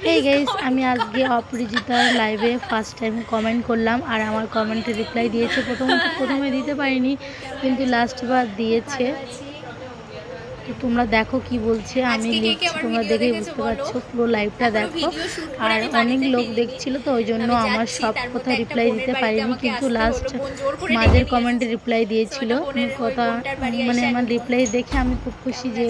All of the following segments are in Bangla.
এই গাইস, আমি আজকে অপরিচিতার লাইভে ফার্স্ট টাইম কমেন্ট করলাম আর আমার কমেন্টে রিপ্লাই দিয়েছে। প্রথমে দিতে পারিনি, কিন্তু লাস্ট বার দিয়েছে। তো তোমরা দেখো কি বলছে, আমি লিখছি, তোমরা দেখেই বুঝতে পারছো। পুরো লাইভটা দেখো। আর অনেক লোক দেখছিল, তো ওই জন্য আমার সব কথা রিপ্লাই দিতে পারিনি, কিন্তু লাস্ট মাঝের কমেন্টে রিপ্লাই দিয়েছিল। কথা মানে আমার রিপ্লাই দেখে আমি খুব খুশি যে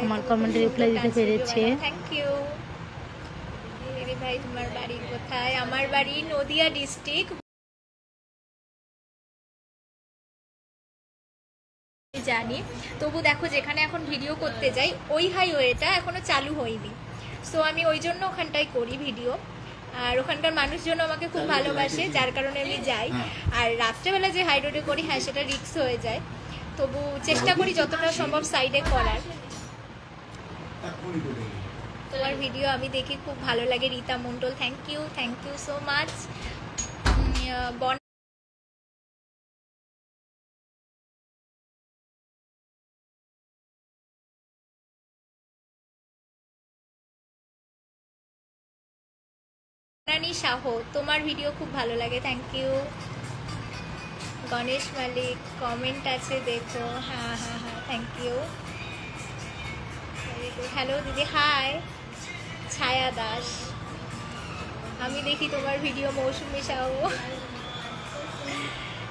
আমার কমেন্টে রিপ্লাই দিতে পেরেছে। থ্যাংক ইউ দিদি ভাই। তোমার বাড়ি কোথায়? আমার বাড়ি নদিয়া ডিস্ট্রিক্ট, জানি। তবু দেখো, যেখানে এখন ভিডিও করতে যাই ওই হাইওয়েটা এখনো চালু হয়নি, সো আমি ওই জন্য ওখানটায় করি ভিডিও। আর ওখানকার মানুষজন আমাকে খুব ভালোবাসে, যার কারণে আমি যাই। আর রাত্রেবেলা যে হাই রোডে করি, হ্যাঁ সেটা রিস্ক হয়ে যায়, তবু চেষ্টা করি যতটা সম্ভব সাইডে করার। তোমার ভিডিও আমি দেখি, খুব ভালো লাগে। Rita Mondal, thank you so much. Banani Saha, তোমার ভিডিও খুব ভালো লাগে, thank you. Ganesh Malik comment আছে, দেখো। হ্যাঁ, থ্যাংক ইউ। হ্যালো দিদি, হাই। ছায়া দাস, আমি দেখি তোমার video. Mousumi Saha,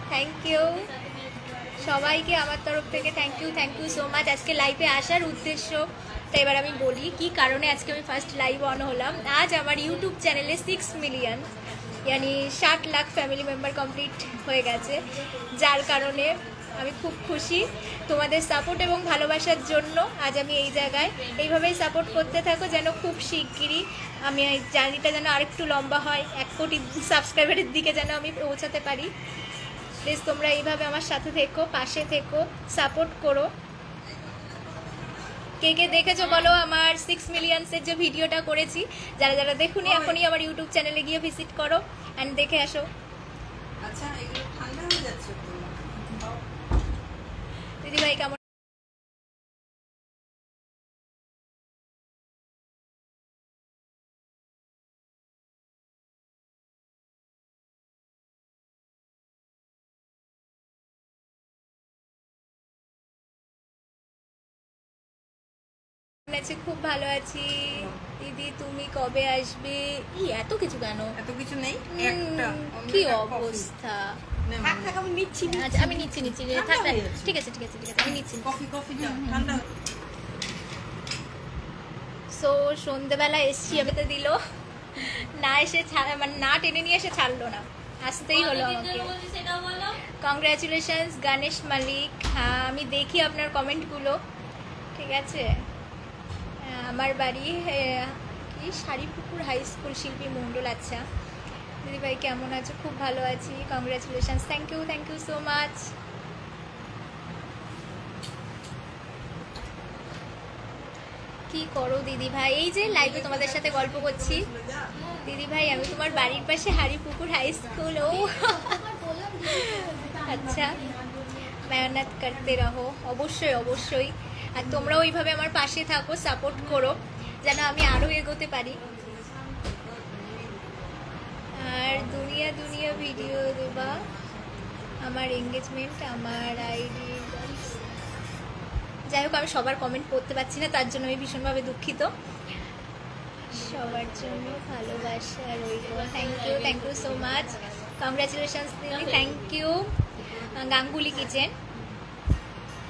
thank you. সবাইকে আমার তরফ থেকে থ্যাংক ইউ সো মাচ। আজকে লাইভে আসার উদ্দেশ্য তো এবার আমি বলি কি কারণে আজকে আমি ফার্স্ট লাইভ অন হলাম। আজ আমার ইউটিউব চ্যানেলে 6 মিলিয়ন यानी 60 লাখ ফ্যামিলি মেম্বার কমপ্লিট হয়ে গেছে, যার কারণে আমি খুব খুশি। তোমাদের সাপোর্ট এবং ভালোবাসার জন্য আজ আমি এই জায়গায়। এইভাবেই সাপোর্ট করতে থাকো, যেন খুব শিগগিরই আমি এই জার্নিটা যেন আরেকটু লম্বা হয়, 1 কোটি সাবস্ক্রাইবারের দিকে যেন আমি পৌঁছাতে পারি। প্লিজ তোমরা এইভাবে আমার সাথে থেকো, পাশে থেকো, সাপোর্ট করো। কে কে দেখেছো বলো আমার 6 মিলিয়নসের যে ভিডিওটা করেছি? যারা যারা দেখুনি, এখনই আমার ইউটিউব চ্যানেলে গিয়ে ভিজিট করো অ্যান্ড দেখে আসো। আচ্ছা, এগুলো ঠান্ডা হয়ে যাচ্ছে দিদিভাই কেমন? খুব ভালো আছি দিদি, তুমি কবে আসবে? এত কিছু কেন? এত কিছু নেই, একটা কি অবস্থা। আমি নিচ্ছি, আমি নিচ্ছি। ঠিক আছে আমি নিচ্ছি। কফি ঠান্ডা। সো সন্ধ্যেবেলা এসছি, আমি তো দিল না, এসে মানে না টেনে নিয়ে এসে ছাড়লো না, আসতেই হলো আমাকে। কংগ্রাচুলেশনস গণেশ মালিক। হ্যাঁ, আমি দেখি আপনার কমেন্টগুলো, ঠিক আছে। আমার বাড়ি কি শাড়িপুকুর হাই স্কুল, শিল্পী মণ্ডল। আচ্ছা দিদিভাই কেমন আছো? খুব ভালো আছি, congratulations, thank you so much. কি করো দিদিভাই? এই যে লাইভে তোমাদের সাথে গল্প করছি। দিদিভাই আমি তোমার বাড়ির পাশে হাড়িপুকুর হাই স্কুল। ও আচ্ছা, মেহনত করতে রহো। অবশ্যই। আর তোমরাও ওইভাবে আমার পাশে থাকো, সাপোর্ট করো, যেন আমি আরও এগোতে পারি। আর দুনিয়া ভিডিও দেবা। আমার এঙ্গেজমেন্ট, আমার আইডি। যাই হোক, আমি সবার কমেন্ট পড়তে পারছি না, তার জন্য আমি ভীষণভাবে দুঃখিত। সবার জন্য ভালোবাসা রইল, thank you so much. Congratulations দিদি, thank you. Ganguly kitchen,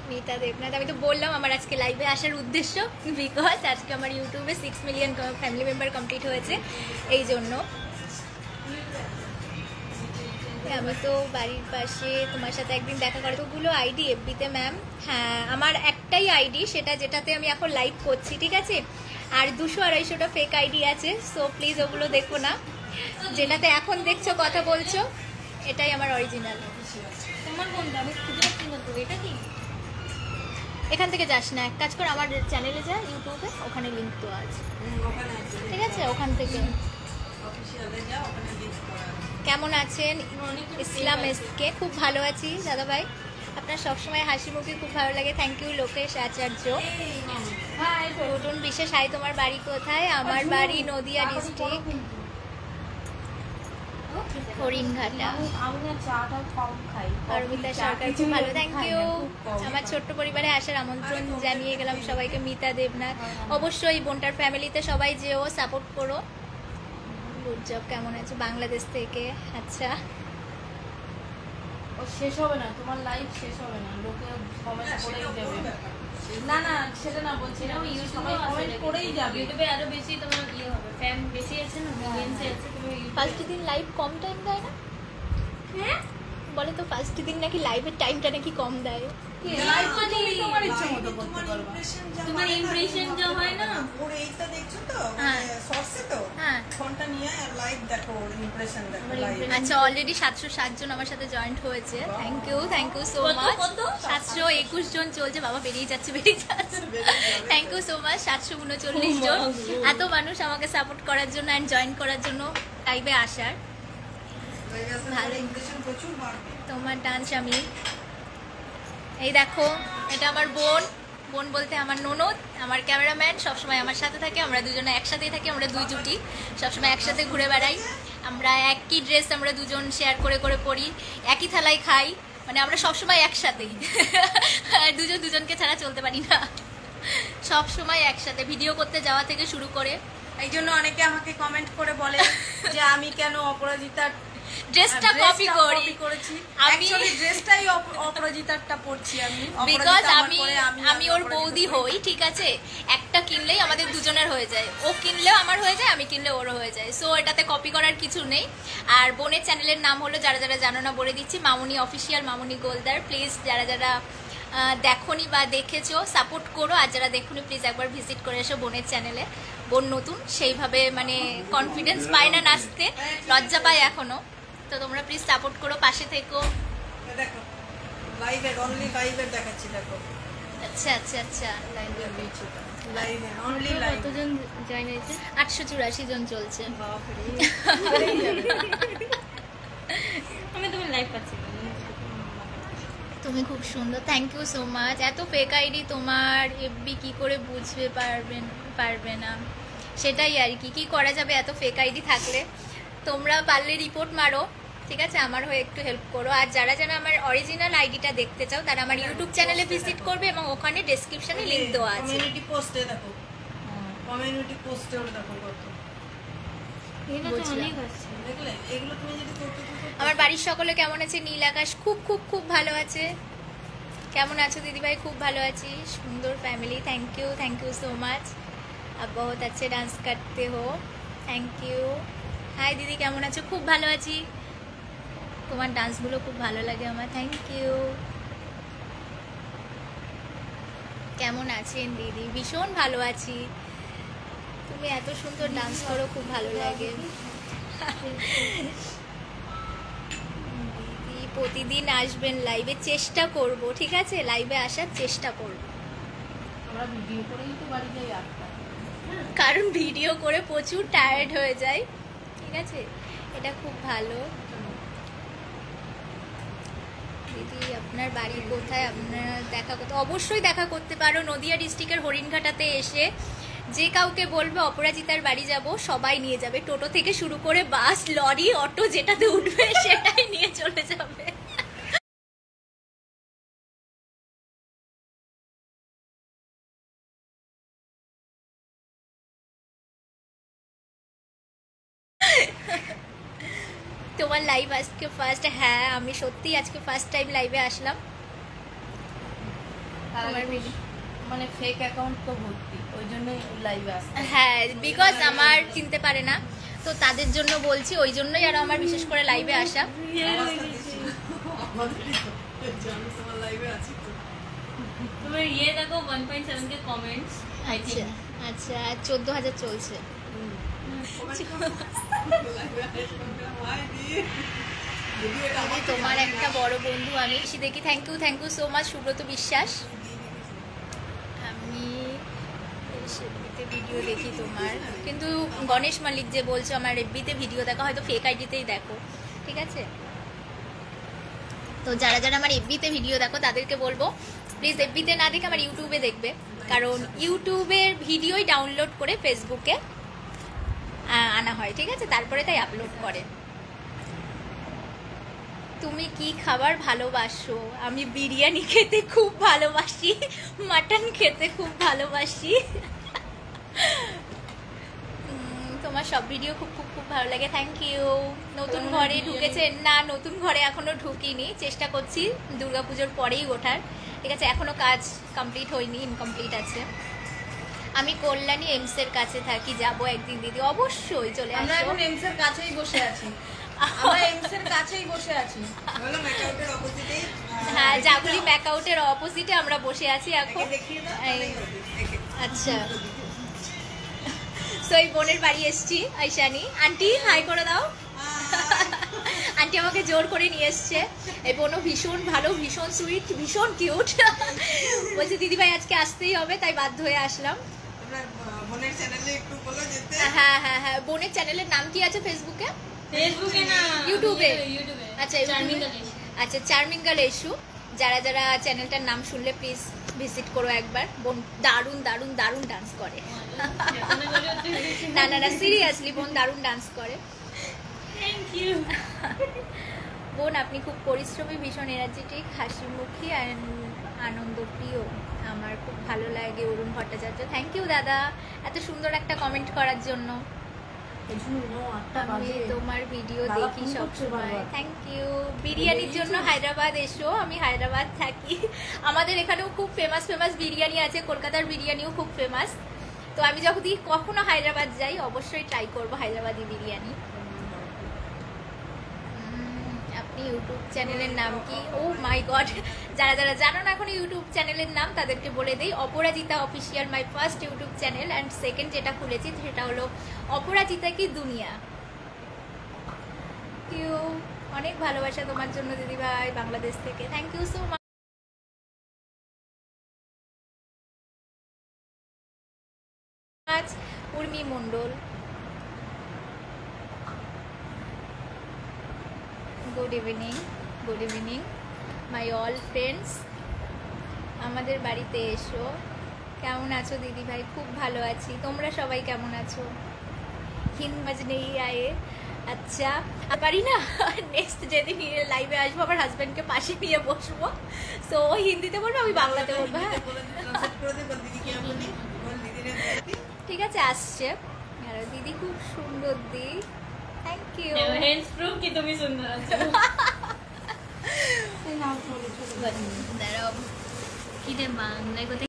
Mita Debnath. আমি তো বললাম আমার আজকে লাইভে আসার উদ্দেশ্য, বিকজ আজকে আমার ইউটিউবে 6 মিলিয়ন ফ্যামিলি মেম্বার কমপ্লিট হয়েছে, এই জন্য। আমি তো বাড়ির পাশে, তোমার সাথে একদিন দেখা করে। তোগুলো আইডি এফবিতে ম্যাম? হ্যাঁ, আমার একটাই আইডি, যেটাতে আমি এখন লাইভ করছি, ঠিক আছে। আর 200-250টা ফেক আইডি আছে, সো প্লিজ ওগুলো দেখো না। যেটাতে এখন দেখছো, কথা বলছো, এটাই আমার অরিজিনাল। তোমার কোনটা? আমি খুঁজে পাচ্ছি না তো। এটা কি? এখান থেকে যাস না, এক কাজ কর, আমার চ্যানেলে যা, ইউটিউবে, ওখানে লিঙ্ক তো আছে, ঠিক আছে, ওখান থেকে। কেমন আছেন ইসলাম এসকে? খুব ভালো আছি দাদা ভাই, আপনার সবসময় হাসি মুখে খুব ভালো লাগে, থ্যাংক ইউ। লোকেশ আচার্য, টুটুন বিশেষ হাই, তোমার বাড়ি কোথায়? আমার বাড়ি নদিয়া ডিস্ট্রিক্ট, হরিণঘাটা। অরবিতা সরকার খুব ভালো, থ্যাংক ইউ। আমার ছোট্ট পরিবারে আসার আমন্ত্রণ জানিয়ে গেলাম সবাইকে। মিতা দেবনাথ, অবশ্যই বোনটার ফ্যামিলিতে সবাই যেও, সাপোর্ট করো। গুড জব, কেমন আছো? বাংলাদেশ থেকে। আচ্ছা, শেষ হবে না, তোমার লাইভ শেষ হবে না, লোকে কমেন্ট করেই যাবে। না না, সেটা না বলছি না, সবাই কমেন্ট করেই যাবে। ইউটিউবে আরো বেশি তোমার হবে, ফ্যান বেশি আছে না, মিলিয়নস আছে। তুমি ফার্স্ট দিন লাইভ কম টাইম দেয় না? হ্যাঁ বলে তো, ফার্স্ট দিন নাকি লাইভের টাইমটা নাকি কম দেয়। তোমার ইচ্ছা মতো করতে পারবা। তোমার ইমপ্রেশন যা হয় না, ওর এইটা দেখছো তো হ্যাঁ। শর্টসে তো হ্যাঁ, ফোনটা নিয়ে লাইভ দেখো, ওর ইমপ্রেশন দেখো লাইভ। আচ্ছা, অলরেডি 707 জন আমার সাথে জয়েন্ট হয়েছে। Thank you so much. 721 জন চলছে, বাবা বেরিয়ে যাচ্ছে। থ্যাংক ইউ সো মাচ, 739 জন। এত মানুষ আমাকে সাপোর্ট করার জন্য অ্যান্ড জয়েন করার জন্য, লাইভে আসার। ভালো ইমপ্রেশন প্রচুর বাড়বে। তোমার ডান্স আমি এই দেখো, এটা আমার বোন। বোন বলতে আমার ননদ, আমার ক্যামেরাম্যান, সবসময় আমার সাথে থাকে। আমরা দুজনে একসাথেই থাকি, আমরা দুই জুটি, সবসময় একসাথে ঘুরে বেড়াই। আমরা একই ড্রেস আমরা দুজন শেয়ার করে করে পরি, একই থালায় খাই, মানে আমরা সবসময় একসাথেই। দুজন দুজনকে ছাড়া চলতে পারি না, সবসময় একসাথে ভিডিও করতে যাওয়া থেকে শুরু করে। এই জন্য অনেকে আমাকে কমেন্ট করে বলে যে আমি কেন অপরাজিতার ড্রেসটা কপি করেছি। আমি ড্রেসটাই অপরাজিতারটা পরছি আমি, বিকজ আমি ওর বৌদি হই, ঠিক আছে? একটা কিনলেই আমাদের দুজনের হয়ে যায়, ও কিনলেও আমার হয়ে যায়, আমি কিনলে ওরও হয়ে যায়। সো এটাতে কপি করার কিছু নেই। আর বোনের চ্যানেলের নাম হলো, যারা যারা জানো না বলে দিচ্ছি, মামুনি অফিসিয়াল, মামুনি গোলদার। প্লিজ যারা যারা দেখোনি বা দেখেছো সাপোর্ট করো, আর যারা দেখোনি প্লিজ একবার ভিজিট করে এসো বোনের চ্যানেলে। বোন নতুন, সেইভাবে মানে কনফিডেন্স পায় না নাচতে, লজ্জা পায় এখনো। তো তোমরা প্লিজ সাপোর্ট করো, পাশে থেকো। দেখো লাইভে, অনলি লাইভে দেখাচ্ছি, দেখো। আচ্ছা আচ্ছা আচ্ছা, লাইভে অনলি লাইভ। কতজন জয়েন হয়েছে? 884 জন চলছে। আমি তোমার লাইভ পাচ্ছি না। তুমি খুব সুন্দর, থ্যাংক ইউ সো মাচ। এত ফেক আইডি তোমার, এফবি কি করে বুঝবে পারবে না, সেটাই আর কি। কি করা যাবে এত ফেক আইডি থাকলে? তোমরা পারলে রিপোর্ট মারো, ঠিক আছে? আমার হয়ে একটু হেল্প করো। আর যারা যারা আমার অরিজিনাল আইডিটা দেখতে চাও, তারা আমার ইউটিউব চ্যানেলে ভিজিট করবে, এবং ওখানে ডেসক্রিপশনে লিংক দেওয়া আছে। কমিউনিটি পোস্টে দেখো, কমিউনিটি পোস্টে ওটা দেখো কত। অনেক আছে, দেখলে এগুলো তুমি যদি করতে থাকো। আমার বাড়ির সকলে কেমন আছে? নীল আকাশ খুব খুব খুব ভালো আছে। কেমন আছো দিদিভাই? খুব ভালো আছি, সুন্দর family. Thank you so much. अब बहुत अच्छे डांस करते हो, থ্যাংক ইউ। হাই দিদি, কেমন আছো? খুব ভালো আছি, তোমার ডান্সগুলো খুব ভালো লাগে আমার, থ্যাংক ইউ। কেমন আছেন দিদি? ভীষণ ভালো আছি, তুমি এত সুন্দর ডান্স করো, খুব ভালো লাগে। দিদি প্রতিদিন আসবেন লাইভে, চেষ্টা করব, ঠিক আছে? লাইভে আসার চেষ্টা করব, আমরা ভিডিও করেই তো বাড়ি যাই আটটা। কারণ ভিডিও করে প্রচুর টায়ার্ড হয়ে যায়, ঠিক আছে? এটা খুব ভালো। দিদি আপনার বাড়ি কোথায়? আপনার দেখা করতে, অবশ্যই দেখা করতে পারো নদিয়া ডিস্ট্রিক্টের হরিণঘাটাতে এসে। যে কাউকে বলবে অপরাজিতার বাড়ি যাব, সবাই নিয়ে যাবে, টোটো থেকে শুরু করে বাস, লরি, অটো, যেটাতে উঠবে সেটাই নিয়ে চলে যাবে। তোমার লাইভ আজকে ফার্স্ট? হ্যাঁ, আমি সত্যি আজকে ফার্স্ট টাইম লাইভে আসলাম। আমার মানে ফেক অ্যাকাউন্ট তো ভর্তি, ওই জন্যই লাইভে আসছে। হ্যাঁ, বিকজ আমার চিনতে পারে না, তো তাদের জন্য বলছি, ওই জন্যই আরো আমার বিশেষ করে লাইভে আসা। তোমার লাইভে আছি তো। তোমার দেখো 1.7 কে কমেন্টস। আচ্ছা আচ্ছা, 14,000 চলছে। তোমার একটা বড় বন্ধু আমি দেখি, thank you so much Subrata Biswas. আমি এফবিতে ভিডিও দেখি তোমার, কিন্তু গণেশ মালিক যে বলছো আমার এফবিতে ভিডিও দেখা, হয়তো ফেক আইডিতেই দেখো, ঠিক আছে? তো যারা যারা আমার এফবিতে ভিডিও দেখো তাদেরকে বলবো প্লিজ এফবিতে না দেখে আমার ইউটিউবে দেখবে, কারণ ইউটিউবের ভিডিওই ডাউনলোড করে ফেসবুকে আনা হয়, ঠিক আছে, তারপরে তাই আপলোড করে। তুমি কি খাবার ভালোবাসো? আমি বিরিয়ানি খেতে খুব ভালোবাসি, মাটন খেতে খুব ভালোবাসি। তোমার সব ভিডিও খুব খুব খুব ভালো লাগে, থ্যাংক ইউ। নতুন ঘরে ঢুকেছেন? না, নতুন ঘরে এখনো ঢুকিনি, চেষ্টা করছি দুর্গাপুজোর পরেই ওঠার, ঠিক আছে, এখনো কাজ কমপ্লিট হয়নি, ইনকমপ্লিট আছে। আমি কল্যাণী এমসের কাছে থাকি, যাবো একদিন দিদি, অবশ্যই চলে আসো। আমরা এখন এমসের কাছেই বসে আছি, আমরা এমসের কাছেই বসে আছি, হ্যাঁ, জাগুলি ম্যাকআউটের অপোজিটে আমরা বসে আছি এখন। আচ্ছা, তো এই বোনের বাড়ি এসছি, আইসানি আন্টি হাই করে দাও। আন্টি আমাকে জোর করে নিয়ে এসছে। এই বোনও ভীষণ ভালো, ভীষণ সুইট, ভীষণ কিউট। বলছে দিদিভাই আজকে আসতেই হবে, তাই বাধ্য হয়ে আসলাম। হ্যাঁ হ্যাঁ হ্যাঁ, বোনের চ্যানেলের নাম কি আছে ফেসবুকে? ফেসবুকে না, ইউটিউবে। আচ্ছা, আচ্ছা, চার্মিং গার্ল ইস্যু। যারা যারা চ্যানেলটার নাম শুনলে প্লিজ ভিজিট করো একবার। বোন দারুণ দারুণ দারুণ ডান্স করে। না না না, সিরিয়াসলি বোন দারুণ ডান্স করে। থ্যাংক ইউ বোন, আপনি খুব পরিশ্রমী, ভীষণ এনার্জেটিক, হাসিমুখী অ্যান্ড আনন্দপ্রিয়। আমার খুব ভালো লাগে। অরুণ ভট্টাচার্য, থ্যাংক ইউ দাদা এত সুন্দর একটা কমেন্ট করার জন্য। আমি তোমার ভিডিও দেখি সবসময়, থ্যাংক ইউ। বিরিয়ানির জন্য হায়দ্রাবাদ এসো, আমি হায়দ্রাবাদ থাকি। আমাদের এখানেও খুব ফেমাস ফেমাস বিরিয়ানি আছে, কলকাতার বিরিয়ানিও খুব ফেমাস। তো আমি যখন কখনো হায়দ্রাবাদ যাই অবশ্যই ট্রাই করবো হায়দ্রাবাদি বিরিয়ানি। আপনি ইউটিউব চ্যানেলের নাম কি? ও মাই গড, যারা যারা জানো না এখন ইউটিউব চ্যানেলের নাম তাদেরকে বলে দেই, Aparajita official my first YouTube channel, and second যেটা খুলেছি সেটা হলো অপরাজিতা কি দুনিয়া। ইউ, অনেক ভালোবাসা তোমার জন্য দিদিভাই, বাংলাদেশ থেকে, thank you so much. Urmi Mondal, good evening, good evening my all friends. আমাদের বাড়িতে এসো। কেমন আছো দিদি ভাই? খুব ভালো আছি, তোমরা সবাই কেমন আছো? হিন্দ মজনে আয়ে। আচ্ছা, পারি না, নেক্সট যেদিন লাইভে আসবো আমার হাজব্যান্ডকে পাশে নিয়ে বসবো, তো ও হিন্দিতে বলবো, আমি বাংলাতে বলবো। হ্যাঁ ঠিক আছে, আসছে। আর দিদি খুব সুন্দর দি, থ্যাংক ইউ। হেন্স প্রুফ কি তুমি সুন্দর আছো। দাঁড়াও, কি রে বাংলায়